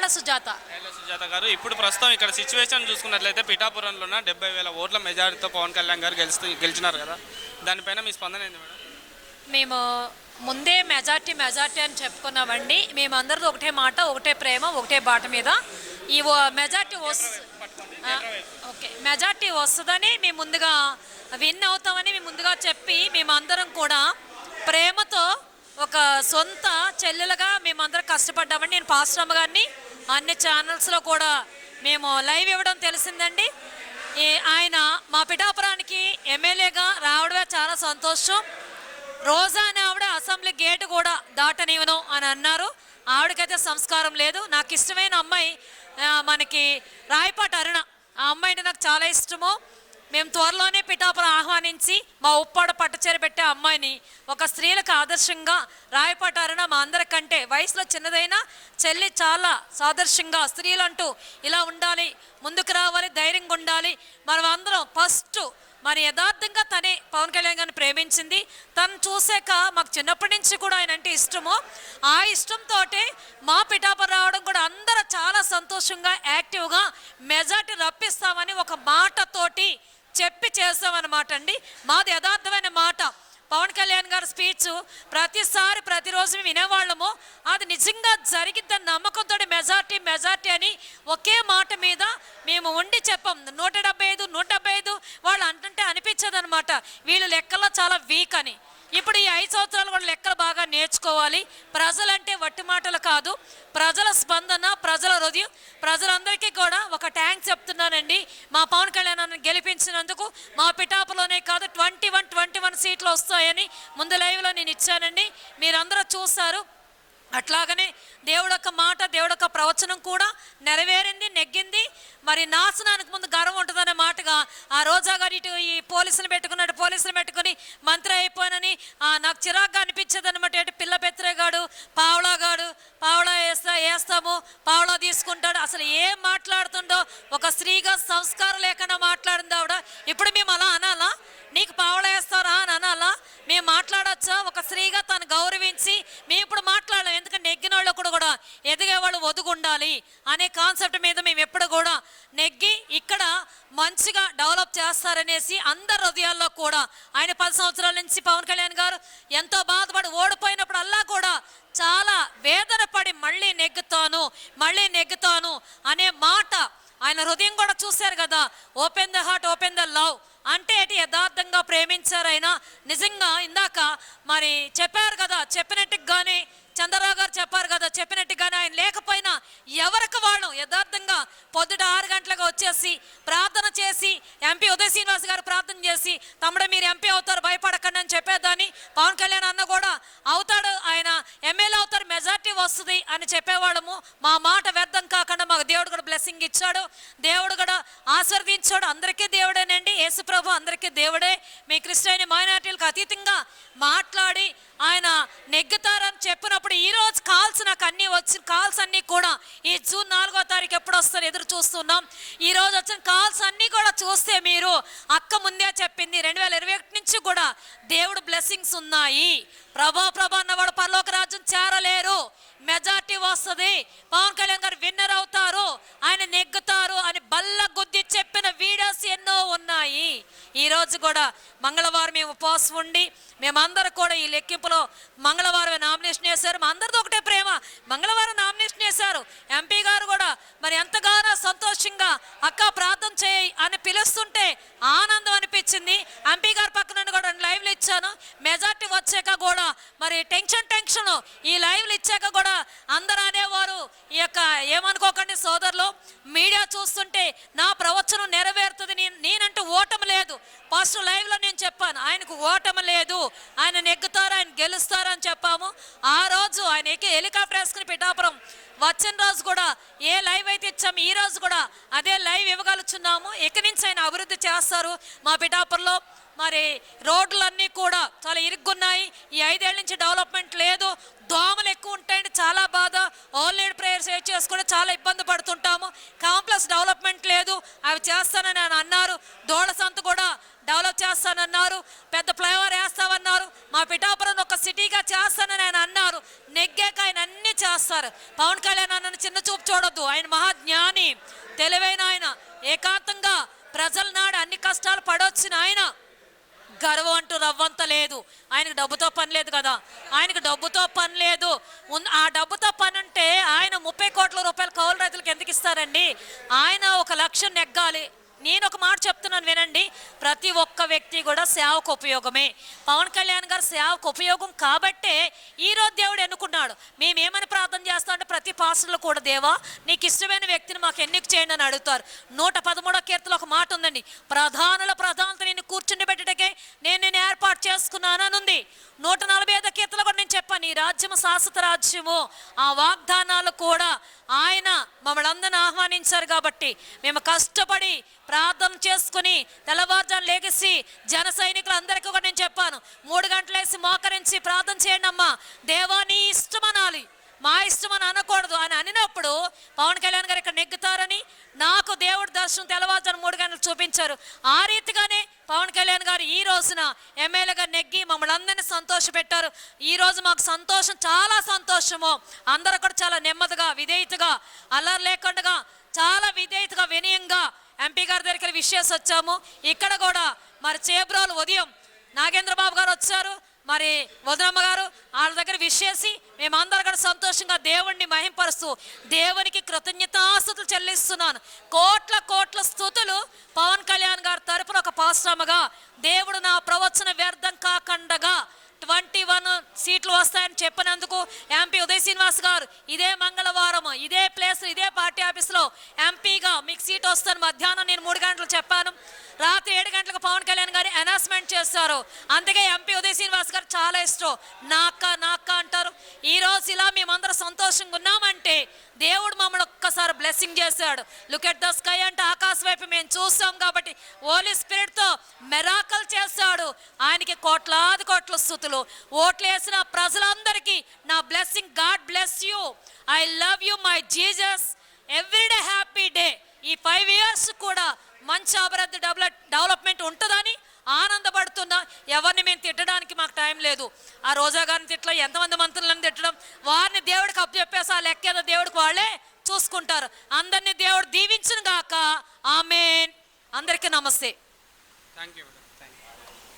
ఏళ్ల సుజాత. సుజాత గారు, ఇప్పుడు ప్రస్తుతం ఇక్కడ సిచ్యువేషన్ చూసుకున్నట్లయితే పిఠాపురంలోన 70,000 ఓట్ల మెజారిటీతో పవన్ కళ్యాణ్ గారు గెలిచినారు కదా, దానిపైన మీ స్పందన ఏంది మేడం? మేము ముందే మెజార్టీ అని చెప్పుకున్నామండి. మేమందరిది ఒకటే మాట, ఒకటే ప్రేమ, ఒకటే బాట మీద ఈ మెజార్టీ వస్తుందని మేము ముందుగా విన్ అవుతామని మేము ముందుగా చెప్పి మేమందరం కూడా ప్రేమతో ఒక సొంత చెల్లెలుగా మేమందరం కష్టపడ్డామండి. నేను పాస్టమ్మ గారిని అన్ని ఛానల్స్లో కూడా మేము లైవ్ ఇవ్వడం తెలిసిందండి. ఆయన మా పిఠాపురానికి ఎమ్మెల్యేగా రావడమే చాలా సంతోషం. రోజా అనే ఆవిడ అసెంబ్లీ గేటు కూడా దాటనివ్వను అని అన్నారు. ఆవిడకైతే సంస్కారం లేదు. నాకు ఇష్టమైన అమ్మాయి మనకి రాయపాటి అరుణ, ఆ అమ్మాయిని నాకు చాలా ఇష్టము. మేము త్వరలోనే పిఠాపురం ఆహ్వానించి మా ఉప్పాడ పట్టుచీర పెట్టే అమ్మాయిని ఒక స్త్రీలకు ఆదర్శంగా రాయపాటి అరుణ మా అందరికంటే వయసులో చిన్నదైనా చెల్లి చాలా సాదర్శంగా స్త్రీలంటూ ఇలా ఉండాలి, ముందుకు రావాలి, ధైర్యంగా ఉండాలి. మనం అందరం ఫస్ట్ మరి యథార్థంగా తనే పవన్ కళ్యాణ్ గారిని ప్రేమించింది. తను చూసాక మాకు చిన్నప్పటి నుంచి కూడా ఆయన అంటే ఇష్టము. ఆ ఇష్టంతో మా పిఠాపురం రావడం కూడా అందరూ చాలా సంతోషంగా యాక్టివ్గా మెజార్టీ రప్పిస్తామని ఒక మాటతోటి చెప్పి చేస్తామన్నమాట అండి. మాది యథార్థమైన మాట. పవన్ కళ్యాణ్ గారి స్పీచ్ ప్రతిసారి ప్రతిరోజు మేము వినేవాళ్ళము. అది నిజంగా జరిగిద్దని నమ్మకంతో మెజార్టీ అని ఒకే మాట మీద మేము ఉండి చెప్పాం. 175 వాళ్ళు అంటుంటే అనిపించదు అనమాట వీళ్ళు లెక్కల్లో చాలా వీక్ అని. ఇప్పుడు ఈ 5 సంవత్సరాలు కూడా లెక్కలు బాగా నేర్చుకోవాలి. ప్రజలంటే వట్టి మాటలు కాదు, ప్రజల స్పందన, ప్రజల హృదయం. ప్రజలందరికీ కూడా ఒక థ్యాంక్స్ చెప్తున్నానండి. మా పవన్ కళ్యాణ్ గెలిపించినందుకు. మా పిఠాపులోనే కాదు 21 సీట్లు వస్తాయని ముందు లైవ్లో నేను ఇచ్చానండి. మీరందరూ చూస్తారు. అట్లాగనే దేవుడు యొక్క మాట, దేవుడు యొక్క ప్రవచనం కూడా నెరవేరింది, నెగ్గింది. మరి నాశనానికి ముందు గర్వం ఉంటుందనే మాటగా ఆ రోజా గారు ఇటు ఈ పోలీసులు పెట్టుకుని మంత్రి అయిపోయినని నాకు చిరాగ్గా అనిపించేది అనమాట. ఏంటి పిల్ల పెత్తరేగాడు, పావలా వేస్తాము, పావలా తీసుకుంటాడు. అసలు ఏం మాట్లాడుతుండో, ఒక స్త్రీగా సంస్కారం లేకుండా మాట్లాడింది ఆవిడ. ఇప్పుడు మేము అలా అనాలా? నీకు పావలా వేస్తారా అని అనాలా? మేము మాట్లాడచ్చా? ఒక స్త్రీగా తను గౌరవించి మేము ఇప్పుడు మాట్లాడలేం. ఎందుకంటే నెగ్గిన వాళ్ళు కూడా ఎదిగేవాళ్ళు ఒదుగుండాలి అనే కాన్సెప్ట్ మీద మేము ఎప్పుడు కూడా నెగ్గి ఇక్కడ మంచిగా డెవలప్ చేస్తారనేసి అందరి హృదయాల్లో కూడా ఆయన 10 సంవత్సరాల నుంచి పవన్ కళ్యాణ్ గారు ఎంతో బాధపడి ఓడిపోయినప్పుడు అల్లా కూడా చాలా వేదన పడి మళ్ళీ నెగ్గుతాను అనే మాట ఆయన హృదయం కూడా చూశారు కదా. Open the heart, open the love అంటే యథార్థంగా ప్రేమించారు ఆయన. నిజంగా ఇందాక మరి చెప్పారు కదా, చెప్పినట్టుగానే చంద్రరావు గారు చెప్పారు కదా, చెప్పినట్టుగానే ఆయన లేకపోయినా ఎవరికి వాళ్ళు యథార్థంగా పొద్దుట 6 గంటలకు వచ్చేసి ప్రార్థన చేసి ఎంపీ ఉదయ్ శ్రీనివాస్ గారు ప్రార్థన చేసి తమ్ముడు మీరు ఎంపీ అవుతారు భయపడకండి అని చెప్పేదాన్ని. పవన్ కళ్యాణ్ అన్న కూడా అవుతాడు, ఆయన ఎమ్మెల్యే అవుతారు, మెజార్టీ వస్తుంది అని చెప్పేవాళ్ళము. మా మాట వ్యర్థం కాకుండా మాకు దేవుడు కూడా బ్లెస్సింగ్ ఇచ్చాడు, దేవుడు కూడా ఆశీర్వదించాడు. అందరికీ దేవుడేనండి, యేసుప్రభు అందరికీ దేవుడే. మీ క్రిస్టియన్ మైనారిటీలకు అతీతంగా మాట్లాడి ఆయన నెగ్గుతారని చెప్పినప్పుడు ఈరోజు కాల్స్ అన్నీ కూడా ఈ జూన్ 4వ తారీఖు ఎప్పుడు వస్తారు ఎదురు చూస్తున్నాం. ఈరోజు వచ్చిన కాల్స్ అన్నీ కూడా చూస్తే మీరు అక్క ముందే చెప్పింది 2021 నుంచి కూడా దేవుడు బ్లెస్సింగ్స్ ఉన్నాయి. ప్రభా అన్నవాడు పరలోక రాజ్యం చేరలేరు, మెజార్టీ వస్తుంది, పవన్ కళ్యాణ్ గారు విన్నర్ అవుతారు, ఆయన నెగ్గుతారు అని బల్ల గుద్ది చెప్పిన వీడియోస్ ఎన్నో ఉన్నాయి. ఈరోజు కూడా మంగళవారం మేము ఉపవాసం ఉండి మేమందరూ కూడా ఈ లెక్కింపులో మంగళవారం నామినేషన్ వేశారు. మా అందరితో ఒకటే ప్రేమ. మంగళవారం నామినేషన్ వేశారు. ఎంపీ గారు కూడా మరి ఎంతగానో సంతోషంగా అక్క ప్రార్థన చేయి అని పిలుస్తుంటే ఆనందం అనిపించింది. ఎంపీ గారు పక్కన కూడా లైవ్లు ఇచ్చాను. మెజార్టీ వచ్చాక కూడా మరి టెన్షన్ ఈ లైవ్లు ఇచ్చాక కూడా అందరూ అనేవారు, ఈ యొక్క ఏమనుకోకండి సోదరులు, మీడియా చూస్తుంటే నా ప్రవచనం నెరవేరుతుంది, నేనంటూ ఓటమి లేదు. ఫస్ట్ లైవ్లో నేను చెప్పాను ఆయనకు ఓటమి లేదు, ఆయన నెగ్గుతారు, ఆయన గెలుస్తారు అని చెప్పాము. ఆ రోజు ఆయన హెలికాప్టర్ వేసుకుని పిఠాపురం వచ్చిన రోజు కూడా ఏ లైవ్ అయితే ఇచ్చాము ఈ రోజు కూడా అదే లైవ్ ఇవ్వగలుగుతున్నాము. ఇక్కడి నుంచి ఆయన అభివృద్ధి చేస్తారు. మా పిఠాపురంలో మరి రోడ్లన్నీ కూడా చాలా ఇరుక్కున్నాయి. ఈ 5 ఏళ్ళ నుంచి డెవలప్మెంట్ లేదు. దోమలు ఎక్కువ ఉంటాయండి, చాలా బాధ. ఆల్ నీడ్ ప్రేయర్స్ చేసుకుంటే చాలా ఇబ్బంది పడుతుంటాము. కాంప్లెక్స్ డెవలప్మెంట్ లేదు, అవి చేస్తానని ఆయన అన్నారు. దోళ సంత కూడా డెవలప్ చేస్తానన్నారు, పెద్ద ఫ్లైఓవర్ వేస్తామన్నారు, మా పిఠాపురం ఒక సిటీగా చేస్తానని ఆయన అన్నారు. నెగ్గాక ఆయన అన్నీ చేస్తారు. పవన్ కళ్యాణ్ అన్నను చిన్న చూపు చూడొద్దు. ఆయన మహాజ్ఞాని, తెలివైన ఆయన, ఏకాంతంగా ప్రజల నాడు అన్ని కష్టాలు పడొచ్చిన ఆయన. గర్వం అంటూ రవ్వంత లేదు. ఆయనకు డబ్బుతో పని లేదు కదా, ఆయనకు డబ్బుతో పని లేదు. ఆ డబ్బుతో పని అంటే ఆయన 30 కోట్ల రూపాయలు కౌలు రైతులకు ఎందుకు ఇస్తారండి? ఆయన 1 లక్షం నెగ్గాలి. నేను ఒక మాట చెప్తున్నాను వినండి, ప్రతి ఒక్క వ్యక్తి కూడా సేవకు ఉపయోగమే. పవన్ కళ్యాణ్ గారు సేవకు ఉపయోగం కాబట్టే ఈరోజు దేవుడు ఎన్నుకున్నాడు. మేమేమని ప్రార్థన చేస్తామంటే ప్రతి పాస్టర్లు కూడా, దేవా నీకు ఇష్టమైన వ్యక్తిని మాకు ఎన్నిక చేయండి అని అడుగుతారు. 113వ కీర్తనలో ఒక మాట ఉందండి, ప్రధానులతో నేను కూర్చుండి పెట్టటకే నేను ఏర్పాటు చేసుకున్నాను అని ఉంది. 145వ కీర్తనలో కూడా నేను చెప్పాను, ఈ రాజ్యము శాశ్వత రాజ్యము. ఆ వాగ్దానాలు కూడా ఆయన మమ్మల్ని అందరిని ఆహ్వానించారు కాబట్టి మేము కష్టపడి ప్రార్థన చేసుకుని తెల్లవారుజాము లేగేసి జన సైనికులందరికీ కూడా నేను చెప్పాను, 3 గంటలేసి మోకరించి ప్రార్థన చేయండి అమ్మా, దేవా నీ ఇష్టం అనాలి, మా ఇష్టం అని అనకూడదు అని అనినప్పుడు పవన్ కళ్యాణ్ గారు ఇక్కడ నెగ్గుతారని నాకు దేవుడు దర్శనం తెల్లవారుజాము 3 గంటలు చూపించారు. ఆ రీతిగానే పవన్ కళ్యాణ్ గారు ఈ రోజున ఎమ్మెల్యేగా నెగ్గి మమ్మల్ని అందరినీ సంతోషపెట్టారు. ఈ రోజు మాకు సంతోషం, చాలా సంతోషము. అందరూ కూడా చాలా నెమ్మదిగా, విధేయతగా, అల్లరి లేకుండా చాలా విధేయతగా, వినయంగా ఎంపీ గారి దగ్గరికి విషయాస్ వచ్చాము. ఇక్కడ కూడా మరి చేబ్రోలు ఉదయం నాగేంద్రబాబు గారు వచ్చారు, మరి వదనమ్మ గారు వాళ్ళ దగ్గర విషేసి మేమందరం కూడా సంతోషంగా దేవుణ్ణి మహింపరుస్తూ దేవునికి కృతజ్ఞతాస్తుతులు చెల్లిస్తున్నాను. కోట్ల స్తుతులు పవన్ కళ్యాణ్ గారి తరపున ఒక పాస్టర్గా దేవుడు నా ప్రవచన వ్యర్థం కాకుండా 21 సీట్లు వస్తాయని చెప్పినందుకు ఎంపీ ఉదయ్ శ్రీనివాస్ గారు ఇదే మంగళవారం ఇదే ప్లేస్ ఇదే పార్టీ ఆఫీస్లో ఎంపీగా మీకు సీట్ వస్తాను మధ్యాహ్నం నేను 3 గంటలు చెప్పాను. రాత్రి 7 గంటలకు పవన్ కళ్యాణ్ గారు అనౌన్స్మెంట్ చేస్తారు. అందుకే ఎంపీ ఉదయ్ శ్రీనివాస్ గారు చాలా ఇష్టం. నాక్క అంటారు. ఈరోజు ఇలా మేమందరం సంతోషంగా ఉన్నామంటే దేవుడు మమ్మల్ని ఒక్కసారి బ్లెస్సింగ్ చేశాడు. లుక్ ఎట్ ద స్కై అంటే ఆకాశం వైపు మేము చూస్తాం కాబట్టి హోలీ స్పిరిట్తో మెరాకల్ చేశాడు. ఆయనకి కోట్ల స్తుతులు. ఓట్లు వేసిన ప్రజలందరికీ నా blessing. God bless you. I love you my Jesus. Everyday happy day. ఈ 5 years కూడా మంచి అభివృద్ధి డెవలప్మెంట్ ఉంటుందని ఆనందపడుతున్నా. ఎవరిని మేము తిట్టడానికి మాకు టైం లేదు. ఆ రోజా గారిని తిట్టడం, ఎంతమంది మంత్రులను తిట్టడం, వారిని దేవుడికి అప్పచెప్పేసి ఆ లెక్క ఏదో దేవుడికి వాళ్ళే చూసుకుంటారు. అందరినీ దేవుడు దీవించును గాక. ఆమేన్. అందరికీ నమస్తే. Thank you.